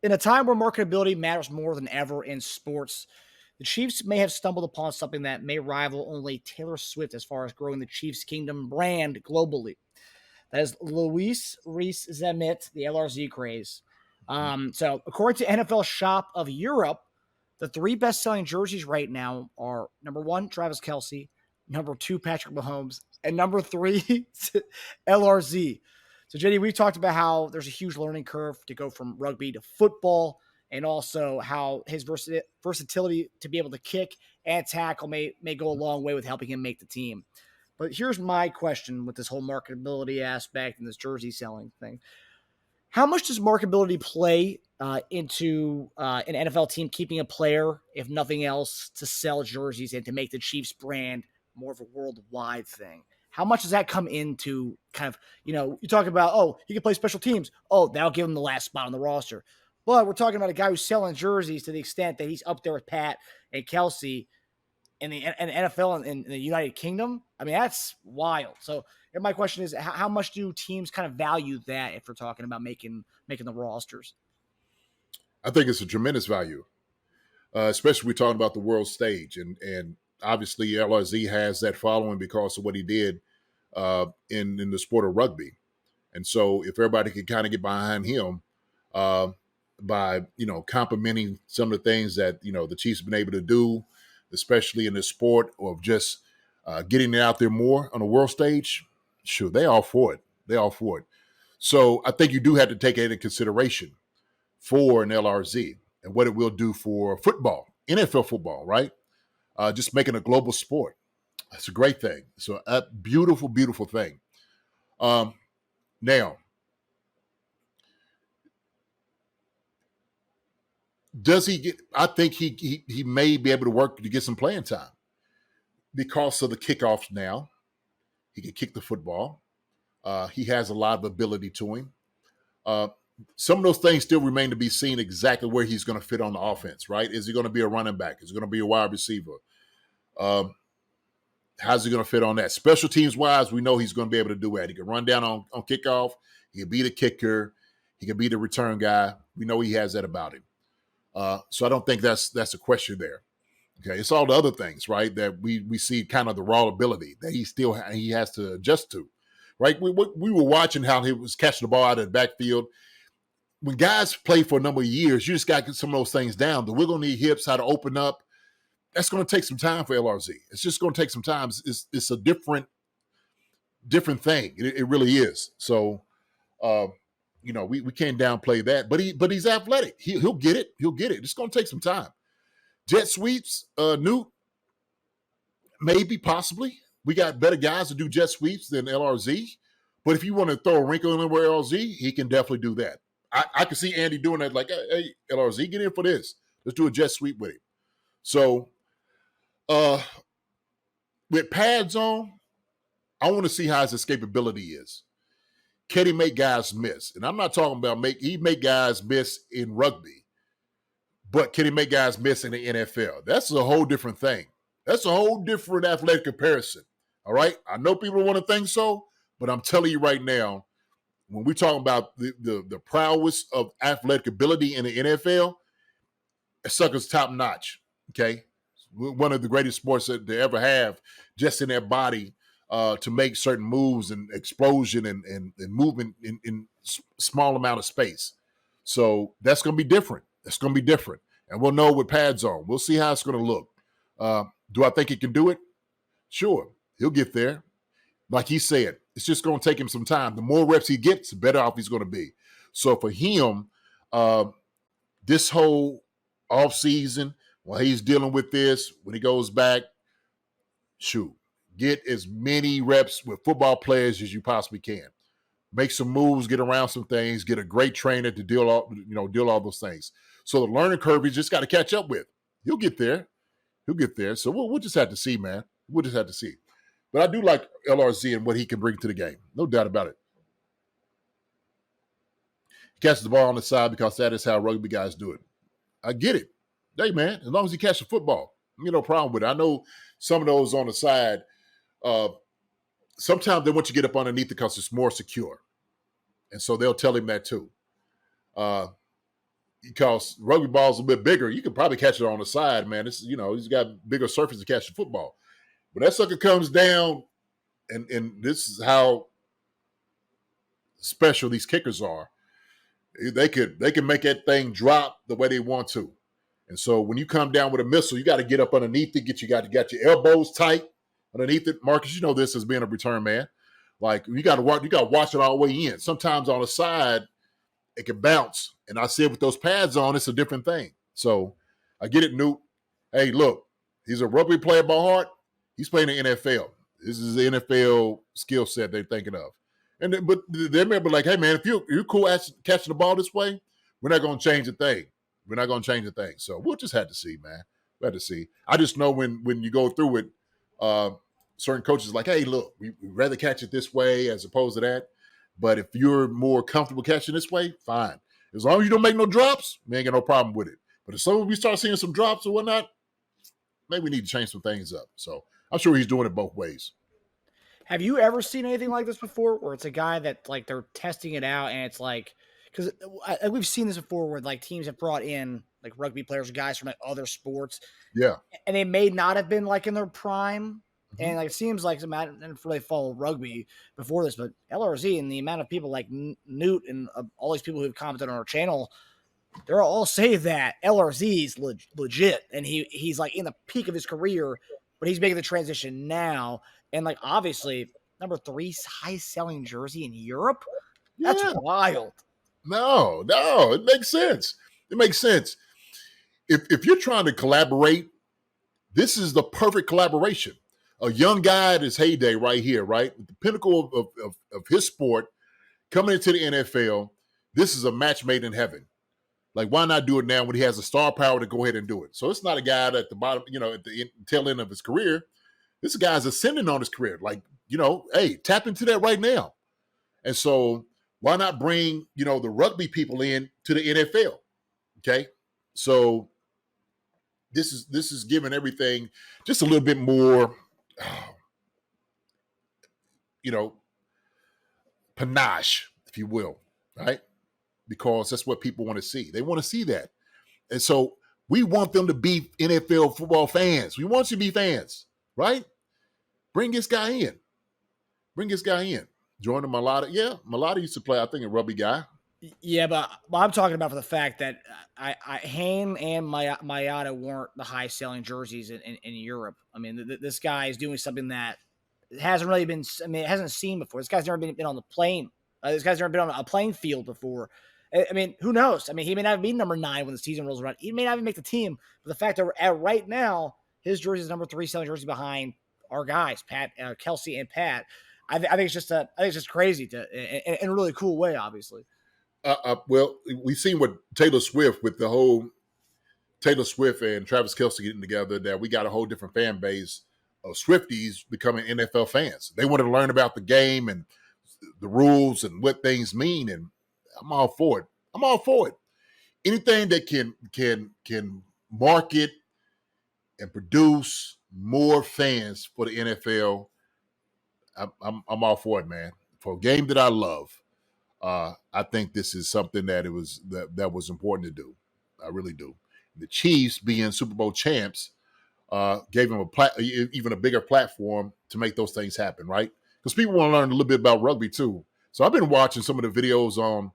In a time where marketability matters more than ever in sports, the Chiefs may have stumbled upon something that may rival only Taylor Swift as far as growing the Chiefs Kingdom brand globally. That is Louis Rees-Zammit, the LRZ craze. So, according to NFL Shop of Europe, the three best-selling jerseys right now are number one, Travis Kelce, number two, Patrick Mahomes, and number three, LRZ. So, JD, we've talked about how there's a huge learning curve to go from rugby to football, and also how his versatility to be able to kick and tackle may go a long way with helping him make the team. But here's my question with this whole marketability aspect and this jersey selling thing. How much does marketability play into an NFL team keeping a player, if nothing else, to sell jerseys and to make the Chiefs brand more of a worldwide thing? How much does that come into kind of, you talk about, oh, he can play special teams. Oh, that'll give him the last spot on the roster. But we're talking about a guy who's selling jerseys to the extent that he's up there with Pat and Kelce in the NFL and in the United Kingdom. I mean, that's wild. So my question is, how much do teams kind of value that if we're talking about making the rosters? I think it's a tremendous value, especially we're talking about the world stage, and obviously LRZ has that following because of what he did in the sport of rugby, and so if everybody can kind of get behind him by complimenting some of the things that the Chiefs have been able to do, especially in the sport of just getting it out there more on the world stage, sure, they all for it. They all for it. So I think you do have to take it into consideration for an LRZ and what it will do for football, NFL football, right? Just making a global sport. That's a great thing. So a beautiful, beautiful thing. Now, does he get? I think he may be able to work to get some playing time because of the kickoffs. Now he can kick the football. He has a lot of ability to him. Some of those things still remain to be seen exactly where he's going to fit on the offense, right? Is he going to be a running back? Is he going to be a wide receiver? How's he going to fit on that? Special teams wise, we know he's going to be able to do that. He can run down on kickoff. He can be the kicker. He can be the return guy. We know he has that about him. So I don't think that's a question there. Okay, it's all the other things, right, that we see kind of the raw ability that he has to adjust to, right? We were watching how he was catching the ball out of the backfield. When guys play for a number of years, you just got to get some of those things down. The wiggle knee hips, how to open up. That's going to take some time for LRZ. It's just going to take some time. It's a different thing. It really is. So, we can't downplay that. But he's athletic. He'll get it. He'll get it. It's going to take some time. Jet sweeps, Newt, maybe, possibly. We got better guys to do jet sweeps than LRZ. But if you want to throw a wrinkle in where LRZ, he can definitely do that. I can see Andy doing that, like, hey, LRZ, get in for this. Let's do a jet sweep with him. So, with pads on, I want to see how his escapability is. Can he make guys miss? And I'm not talking about he make guys miss in rugby, but can he make guys miss in the NFL? That's a whole different thing. That's a whole different athletic comparison. All right? I know people want to think so, but I'm telling you right now, when we're talking about the prowess of athletic ability in the NFL, that sucker's top notch. Okay? One of the greatest sports that they ever have, just in their body to make certain moves and explosion and movement in small amount of space. So that's going to be different. That's going to be different. And we'll know with pads on. We'll see how it's going to look. Do I think he can do it? Sure. He'll get there. Like he said, it's just going to take him some time. The more reps he gets, the better off he's going to be. So for him, this whole offseason, while he's dealing with this, when he goes back, shoot, get as many reps with football players as you possibly can. Make some moves, get around some things, get a great trainer to deal all those things. So the learning curve he's just got to catch up with. He'll get there. So we'll just have to see, man. We'll just have to see. But I do like LRZ and what he can bring to the game. No doubt about it. He catches the ball on the side because that is how rugby guys do it. I get it. Hey, man, as long as he catches the football, no problem with it. I know some of those on the side, sometimes they want you to get up underneath it because it's more secure. And so they'll tell him that too. because rugby ball's a bit bigger. You can probably catch it on the side, man. It's he's got bigger surface to catch the football. But that sucker comes down, and this is how special these kickers are. They can make that thing drop the way they want to. And so when you come down with a missile, you got to get up underneath it. You got your elbows tight underneath it. Marcus, you know this as being a return man. Like you got to watch it all the way in. Sometimes on the side, it can bounce. And I said with those pads on, it's a different thing. So I get it, Newt. Hey, look, he's a rugby player by heart. He's playing the NFL. This is the NFL skill set they're thinking of. But they remember like, hey man, if you're cool at catching the ball this way, we're not going to change a thing. We're not going to change a thing. So we'll just have to see, man. We have to see. I just know when you go through it, certain coaches are like, hey, look, we'd rather catch it this way as opposed to that. But if you're more comfortable catching this way, fine. As long as you don't make no drops, we ain't got no problem with it. But if we start seeing some drops or whatnot, maybe we need to change some things up. So I'm sure he's doing it both ways. Have you ever seen anything like this before, where it's a guy that like they're testing it out and it's like, because we've seen this before where like teams have brought in like rugby players, guys from like other sports, Yeah, and they may not have been like in their prime. Mm-hmm. And like it seems like I didn't really follow rugby before this, but LRZ and the amount of people like Newt and all these people who've commented on our channel, they're all say that LRZ is legit, and he's like in the peak of his career, but he's making the transition now. And like obviously, number 3 highest selling jersey in Europe. That's wild. No, it makes sense. It makes sense. If you're trying to collaborate, this is the perfect collaboration. A young guy at his heyday right here, right? The pinnacle of his sport, coming into the NFL, this is a match made in heaven. Like, why not do it now when he has the star power to go ahead and do it? So it's not a guy at the bottom, at the tail end of his career. This guy's ascending on his career. Like, hey, tap into that right now. And so why not bring, the rugby people in to the NFL? Okay. So this is giving everything just a little bit more, panache, if you will, right? Because that's what people want to see. They want to see that. And so we want them to be NFL football fans. We want you to be fans, right? Bring this guy in. Jordan Mailata. Yeah, Mailata used to play, I think, a rugby guy. Yeah, but I'm talking about for the fact that Hain and Mailata weren't the high selling jerseys in Europe. I mean, this guy is doing something that hasn't really been. I mean, it hasn't seen before. This guy's never been on the plane. This guy's never been on a playing field before. I mean, who knows? I mean, he may not be number 9 when the season rolls around. He may not even make the team. But the fact that right now his jersey is number 3 selling jersey behind our guys, Pat, Kelce, and Pat. I think it's just crazy in a really cool way, obviously. Well, we've seen what Taylor Swift with the whole Taylor Swift and Travis Kelce getting together, that we got a whole different fan base of Swifties becoming NFL fans. They wanted to learn about the game and the rules and what things mean, and I'm all for it. Anything that can market and produce more fans for the NFL, I'm all for it, man. For a game that I love, I think this is something that was important to do. I really do. The Chiefs, being Super Bowl champs, gave them even a bigger platform to make those things happen, right? Because people want to learn a little bit about rugby too. So I've been watching some of the videos on,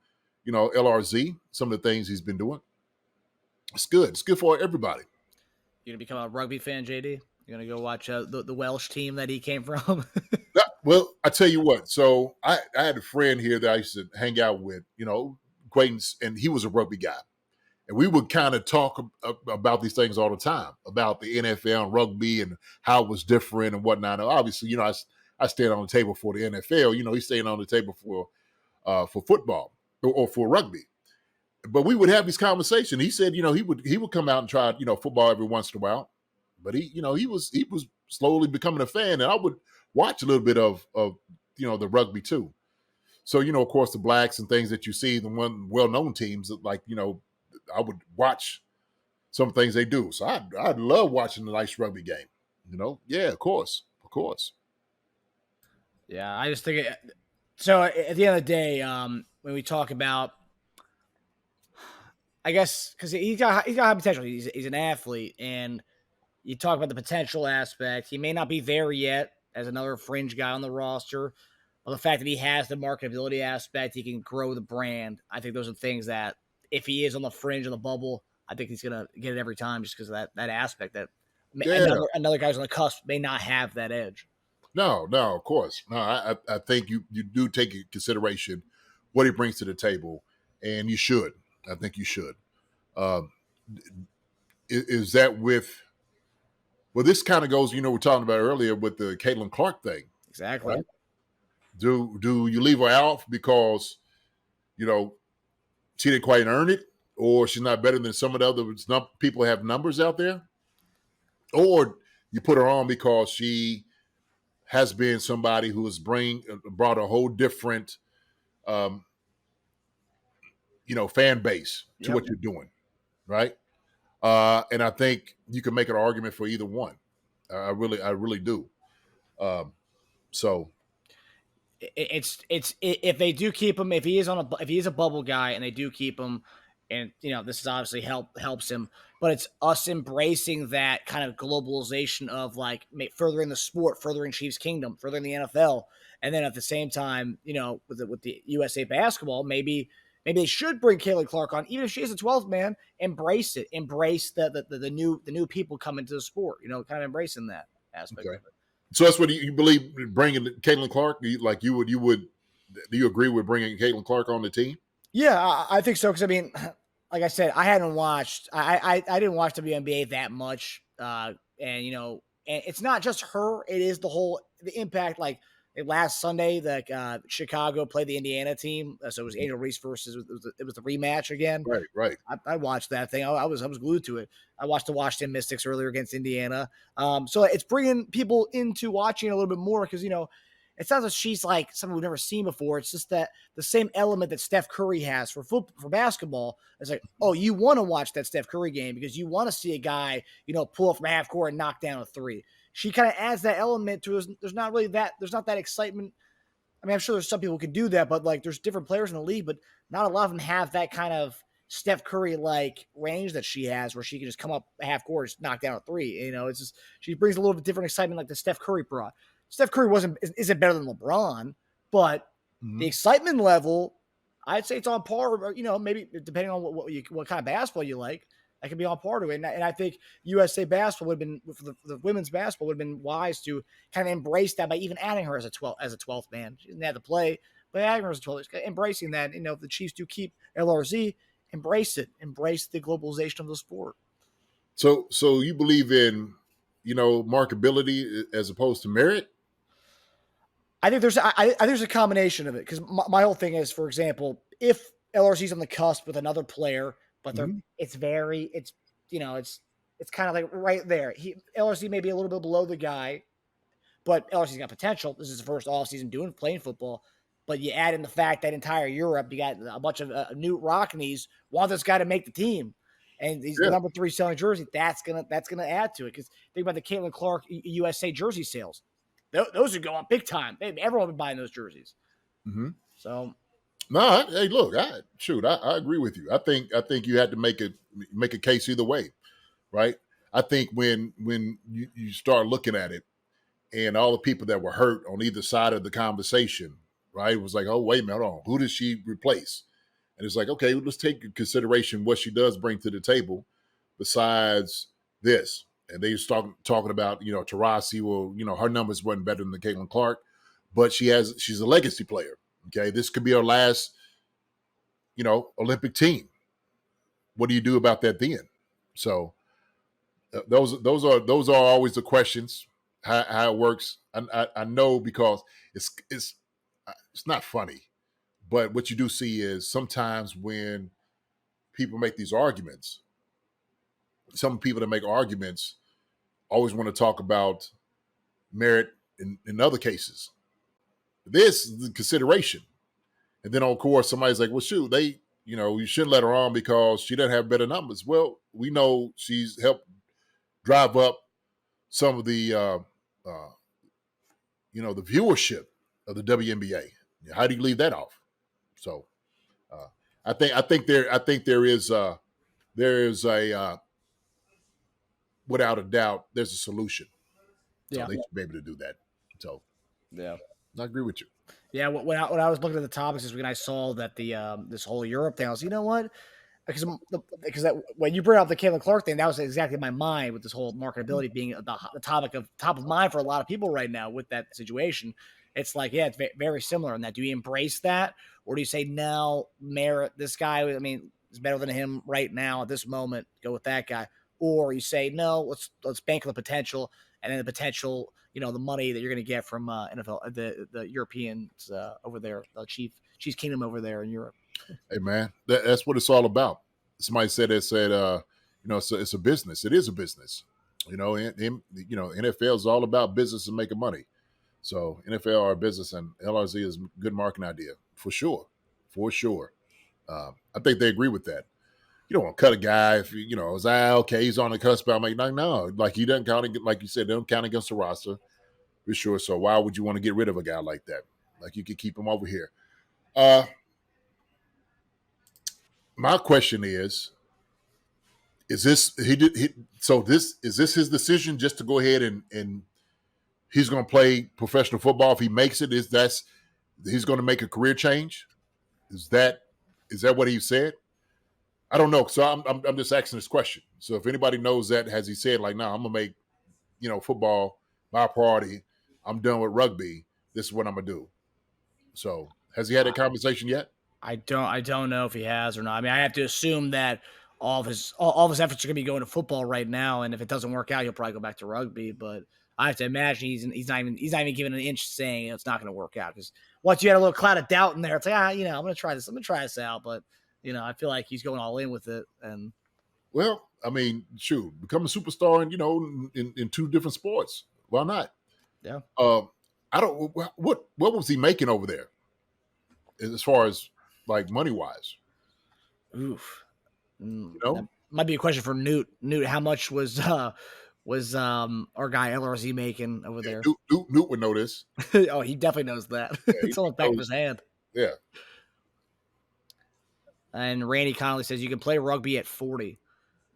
LRZ, some of the things he's been doing. It's good. It's good for everybody. You're gonna become a rugby fan, JD? You're gonna go watch the Welsh team that he came from? Well, I tell you what. So I had a friend here that I used to hang out with, acquaintance, and he was a rugby guy. And we would kind of talk about these things all the time, about the NFL and rugby and how it was different and whatnot. And obviously, I stayed on the table for the NFL. He's staying on the table for football or for rugby. But we would have these conversations. He said, he would come out and try, football every once in a while. But he was slowly becoming a fan, and I would watch a little bit of the rugby too. So, of course, the blacks and things that you see, the one well-known teams, like, I would watch some things they do. So I'd love watching a nice rugby game. Yeah, of course. Yeah, I just think so. At the end of the day, when we talk about I guess because he's got high potential. He's an athlete, and you talk about the potential aspect. He may not be there yet as another fringe guy on the roster, but the fact that he has the marketability aspect, he can grow the brand. I think those are things that if he is on the fringe of the bubble, I think he's gonna get it every time just because of that aspect that Yeah. another guy's on the cusp may not have that edge. No, of course. No, I think you do take into consideration what he brings to the table, and you should. I think you should. Um, is that with? Well, this kind of goes. We're talking about earlier with the Caitlin Clark thing. Exactly. Right? Do you leave her out because she didn't quite earn it, or she's not better than some of the other people who have numbers out there, or you put her on because she has been somebody who has brought a whole different fan base to what you're doing, right? And I think you can make an argument for either one. I really do. So it's if they do keep him, if he is a bubble guy and they do keep him, and this is obviously helps him, but it's us embracing that kind of globalization of like furthering the sport, furthering Chiefs Kingdom, furthering the NFL, and then at the same time, with the USA basketball, maybe they should bring Kayla Clark on, even if she's a 12th man. Embrace it, embrace the new people coming to the sport. Kind of embracing that aspect of it. So that's what you believe, bringing Caitlin Clark. Do you agree with bringing Caitlin Clark on the team? Yeah, I think so. Because I mean, like I said, I hadn't watched. I didn't watch WNBA that much, and and it's not just her. It is the impact. Like last Sunday, Chicago played the Indiana team, so it was Angel Reese versus it was the rematch again. Right. I watched that thing. I was glued to it. I watched the Washington Mystics earlier against Indiana. So it's bringing people into watching a little bit more because it's not that she's like someone we've never seen before. It's just that the same element that Steph Curry has for basketball. It's like, oh, you want to watch that Steph Curry game because you want to see a guy, pull up from half court and knock down a three. She kind of adds that element to it. There's not that excitement. I mean, I'm sure there's some people who can do that, but like there's different players in the league, but not a lot of them have that kind of Steph Curry like range that she has where she can just come up half court and just knock down a three. It's just she brings a little bit different excitement like the Steph Curry brought. Steph Curry isn't better than LeBron, but the excitement level, I'd say it's on par. Maybe depending on what kind of basketball you like, that could be on par to it. And I think USA basketball would have been for the women's basketball would have been wise to kind of embrace that by even adding her as a 12th man. She didn't have to play, but adding her as a 12th, embracing that. If the Chiefs do keep LRZ, embrace it, embrace the globalization of the sport. So you believe in marketability as opposed to merit? I think there's a combination of it because my whole thing is, for example, if LRC's on the cusp with another player, but it's kind of like right there. LRC may be a little bit below the guy, but LRC's got potential. This is his first offseason playing football. But you add in the fact that entire Europe, you got a bunch of Newt Rockneys want this guy to make the team, and he's the number 3 selling jersey. That's gonna add to it because think about the Caitlin Clark USA jersey sales. Those would go up big time. Everyone would be buying those jerseys. So, no, hey, look, I agree with you. I think you had to make a case either way, right? I think when you start looking at it, and all the people that were hurt on either side of the conversation, right, it was like, oh wait a minute, hold on, who does she replace? And it's like, okay, let's take into consideration what she does bring to the table besides this. And they start talking about, Taurasi, well, her numbers wasn't better than the Caitlin Clark, but she's a legacy player. Okay, this could be her last, Olympic team. What do you do about that then? So those are always the questions. How it works. I know because it's not funny, but what you do see is sometimes when people make these arguments, some people that make arguments always want to talk about merit in other cases. This is the consideration. And then, of course, somebody's like, well, shoot, you shouldn't let her on because she doesn't have better numbers. Well, we know she's helped drive up some of the, the viewership of the WNBA. How do you leave that off? So I think there is there's a without a doubt, there's a solution. So Yeah. they should be able to do that. So Yeah. I agree with you. Yeah, when I was looking at the topics this week, and I saw that the this whole Europe thing, I was, you know what? Because when you bring up the Kayla Clark thing, that was exactly my mind with this whole marketability being the topic of top of mind for a lot of people right now with that situation. It's like, yeah, it's very similar in that. Do you embrace that, or do you say no, merit this guy? I mean, is better than him right now at this moment. Go with that guy, or you say no, let's bank on the potential, and then the potential, the money that you're going to get from NFL, the Europeans over there, the Chiefs Kingdom over there in Europe. Hey man, that's what it's all about. Somebody said it's a business. It is a business. NFL is all about business and making money. So NFL are a business, and LRZ is a good marketing idea for sure, for sure. I think they agree with that. You don't want to cut a guy if it's okay. He's on the cusp. I'm like, no, like he doesn't count. Like you said, they don't count against the roster for sure. So why would you want to get rid of a guy like that? Like you could keep him over here. My question is this is this his decision just to go ahead and he's going to play professional football if he makes it? He's going to make a career change? Is that what he said? I don't know. So I'm just asking this question. So if anybody knows that, has he said like, no, I'm gonna make football my priority. I'm done with rugby. This is what I'm gonna do. So has he had that conversation yet? I don't know if he has or not. I mean, I have to assume that all of his efforts are going to be going to football right now, and if it doesn't work out, he'll probably go back to rugby. But I have to imagine he's not even giving an inch saying it's not going to work out, because once you had a little cloud of doubt in there, it's like I'm going to try this. I'm going to try this out, but I feel like he's going all in with it. And well, I mean, shoot, become a superstar in two different sports. Why not? Yeah. I don't. What was he making over there, as far as like money wise? Oof. That might be a question for Newt. Newt, how much was our guy LRZ making over there? Newt would know this. Oh, he definitely knows that. Yeah, it's on the back of his hand. Yeah. And Randy Connolly says you can play rugby at 40.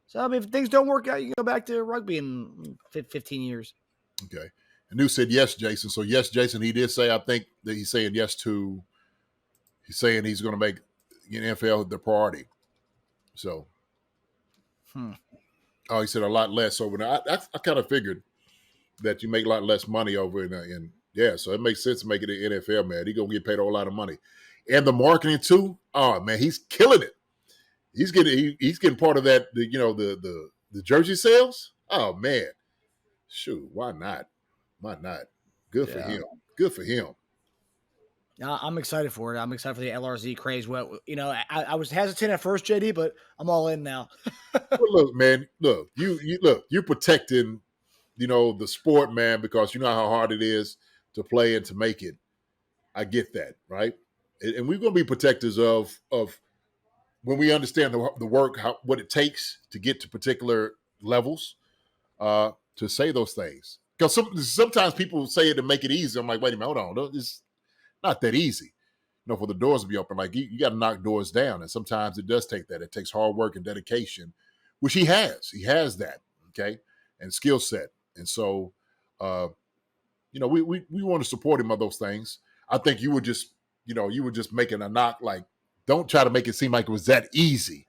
So, I mean, if things don't work out, you can go back to rugby in 15 years. Okay. And Newt said yes, Jason. So, yes, Jason, he did say, I think that he's saying yes to, he's saying he's going to make NFL the priority. So, oh, he said a lot less over there. I kind of figured that you make a lot less money over in yeah, so it makes sense to make it in NFL, man. He's going to get paid a whole lot of money. And the marketing too, oh man, he's killing it. He's getting part of that, the jersey sales. Oh man, shoot, why not? Why not? Good for him. Good for him. I'm excited for it. I'm excited for the LRZ craze. Well, I was hesitant at first, JD, but I'm all in now. Well, look, man, you're protecting, the sport, man, because you know how hard it is to play and to make it. I get that, right? And we're going to be protectors of when we understand the work, what it takes to get to particular levels, to say those things. Because sometimes people say it to make it easy. I'm like, wait a minute, hold on, it's not that easy. For the doors to be open, like you got to knock doors down, and sometimes it does take that. It takes hard work and dedication, which he has. He has that, okay, and skill set. And so, we want to support him on those things. I think you were just making a knock, like, don't try to make it seem like it was that easy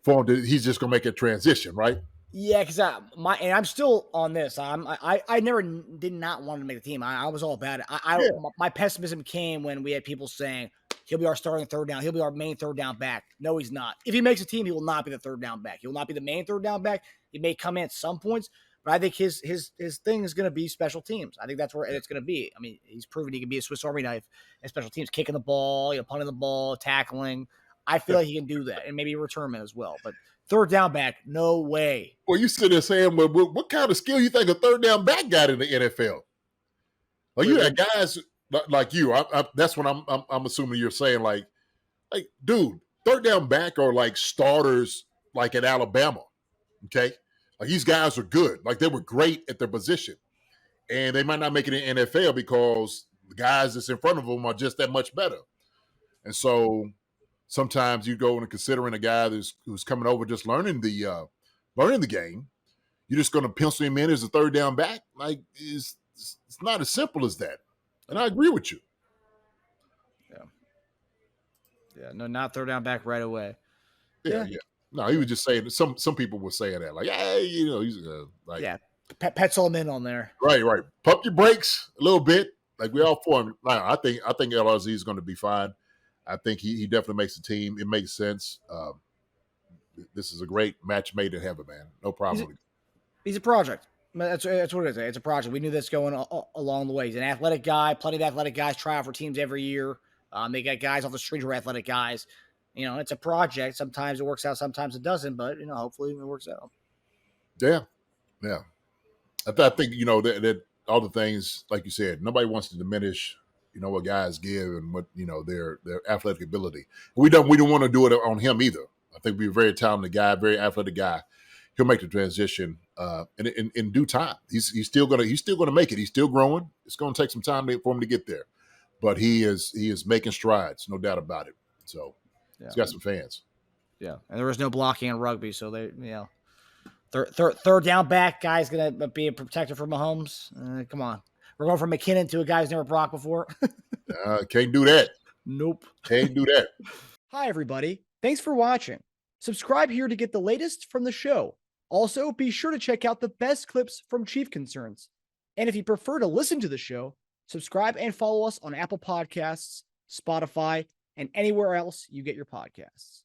for him he's just gonna make a transition, right? Yeah, because I'm still on this. I never did not want to make the team. I was all about it. My pessimism came when we had people saying he'll be our starting third down. He'll be our main third down back. No, he's not. If he makes a team, he will not be the third down back. He will not be the main third down back. He may come in at some points, but I think his thing is going to be special teams. I think that's where it's going to be. I mean, he's proven he can be a Swiss Army knife in special teams, kicking the ball, punting the ball, tackling. I feel like he can do that, and maybe returnment as well. But third down back, no way. Well, you sit there saying, well, what kind of skill you think a third down back got in the NFL? Like you had guys like you. That's what I'm assuming you're saying. Like, dude, third down back are like starters, like at Alabama. Okay, like these guys are good. Like they were great at their position, and they might not make it in NFL because the guys that's in front of them are just that much better. And so, Sometimes you go and considering a guy who's coming over just learning the game. You're just going to pencil him in as a third down back. Like it's not as simple as that. And I agree with you. Yeah, no, not third down back right away. Yeah. No, he was just saying some people were saying that, like, hey, he's like, pencil him in on there. Right. Pump your brakes a little bit. Like we all for him. I think LRZ is going to be fine. I think he definitely makes the team. It makes sense. This is a great match made in heaven, man. No problem. He's a project. That's what it is. It's a project. We knew this going along the way. He's an athletic guy. Plenty of athletic guys try out for teams every year. They got guys off the street who are athletic guys. It's a project. Sometimes it works out, sometimes it doesn't. But hopefully it works out. Yeah. I think that all the things like you said, nobody wants to diminish what guys give and what their athletic ability. We don't want to do it on him either. I think we're a very talented guy, very athletic guy. He'll make the transition in due time. He's still gonna make it. He's still growing. It's gonna take some time for him to get there, but he is making strides, no doubt about it. So he's got some fans. Yeah, and there was no blocking in rugby, so they third down back guy's gonna be a protector for Mahomes. Come on, we're going from McKinnon to a guy who's never blocked before. Can't do that. Nope. Can't do that. Hi everybody, thanks for watching. Subscribe here to get the latest from the show. Also, be sure to check out the best clips from Chief Concerns. And if you prefer to listen to the show, subscribe and follow us on Apple Podcasts, Spotify, and anywhere else you get your podcasts.